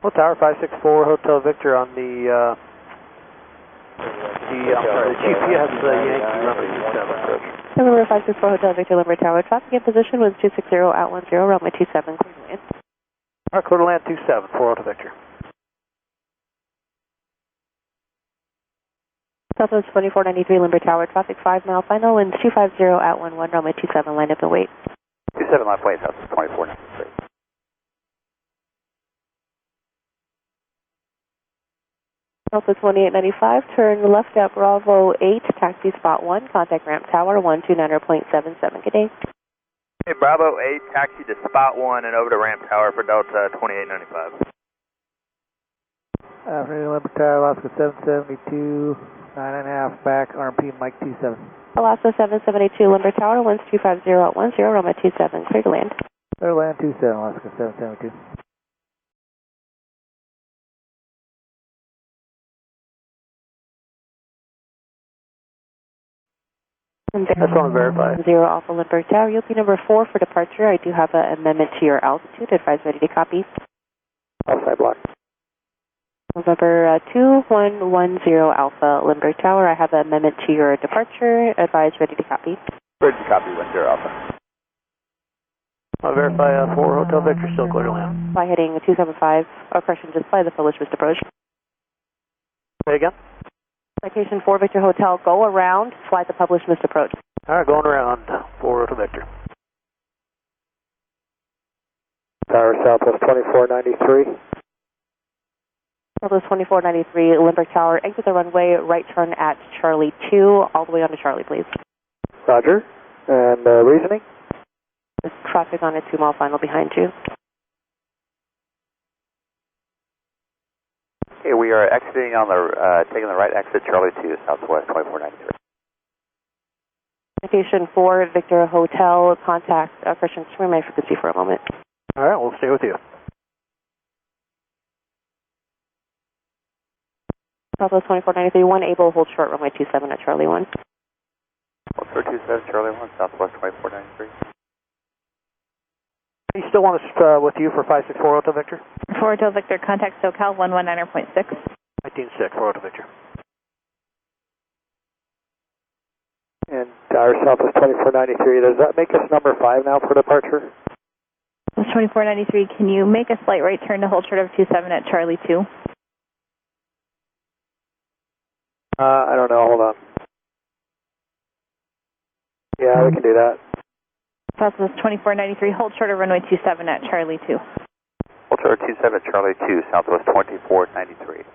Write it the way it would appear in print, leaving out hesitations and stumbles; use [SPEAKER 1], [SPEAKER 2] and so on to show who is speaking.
[SPEAKER 1] Well, Tower 564 Hotel Victor on the chief has the Yankee runway 27 approach.
[SPEAKER 2] November 564 Hotel Victor, Limber Tower. Traffic in position was 260 at 10, runway 27, clear to land.
[SPEAKER 1] All right, clear to land 27, 4 Hotel Victor.
[SPEAKER 2] Southwest 2493 Limber Tower, traffic 5 mile final, winds 250 at 11, runway 27, line up and wait.
[SPEAKER 3] 27 left wait, Southwest 2493.
[SPEAKER 2] Southwest 2895, turn left at Bravo 8, taxi spot 1, contact ramp tower 129.77, good day.
[SPEAKER 3] Hey, Bravo 8, taxi to spot 1 and over to ramp tower for Delta 2895.
[SPEAKER 1] Afternoon, Limber Tower, Alaska 772, 9.5 back, RMP Mike 27.
[SPEAKER 2] Alaska 7782 Limber Tower, winds 250 at 10, runway 27, clear to land.
[SPEAKER 1] Clear to land 27, Alaska 772.
[SPEAKER 2] I
[SPEAKER 1] just want to verify.
[SPEAKER 2] 0 Alpha Limber Tower, you'll be number 4 for departure. I do have an amendment to your altitude. Advise ready to copy.
[SPEAKER 1] Outside block.
[SPEAKER 2] November 2110 Alpha Limber Tower, I have an amendment to your departure. Advise ready to copy.
[SPEAKER 3] Ready to copy, 10 Alpha.
[SPEAKER 1] I'll verify 4 Hotel Victor, still clear to land.
[SPEAKER 2] Fly heading 275, correction, just fly the Polish missed approach.
[SPEAKER 1] Say again?
[SPEAKER 2] Citation 4 Victor Hotel, go around, fly the published missed approach.
[SPEAKER 1] All right, going around 4 Hotel Victor. Tower Southwest 2493.
[SPEAKER 2] Southwest 2493, Limber Tower, exit the runway, right turn at Charlie 2, all the way on to Charlie, please.
[SPEAKER 1] Roger. And reasoning?
[SPEAKER 2] There's traffic on a 2 mile final behind you.
[SPEAKER 3] Okay, we are exiting on the, taking the right exit, Charlie 2, Southwest 2493.
[SPEAKER 2] Citation 4 Victor Hotel, contact Christian, just remain frequency for a moment.
[SPEAKER 1] All right, we'll stay with you.
[SPEAKER 2] Southwest 2493, 1 able, hold short, runway 27 at Charlie 1.
[SPEAKER 3] Hold short 27, Charlie 1, Southwest 2493.
[SPEAKER 1] You still want us with you for 564 Hotel Victor?
[SPEAKER 4] 4 Hotel Victor, contact SoCal 119.6.
[SPEAKER 1] 196, 4 Hotel Victor. And Tower Southwest 2493, does that make us number 5 now for departure?
[SPEAKER 4] 2493, can you make a slight right turn to hold short of 27 at Charlie 2?
[SPEAKER 1] I don't know, hold on. Yeah, we can do that.
[SPEAKER 4] Southwest 2493, hold short of runway 27 at Charlie 2.
[SPEAKER 3] Hold short 27, Charlie 2, Southwest 2493.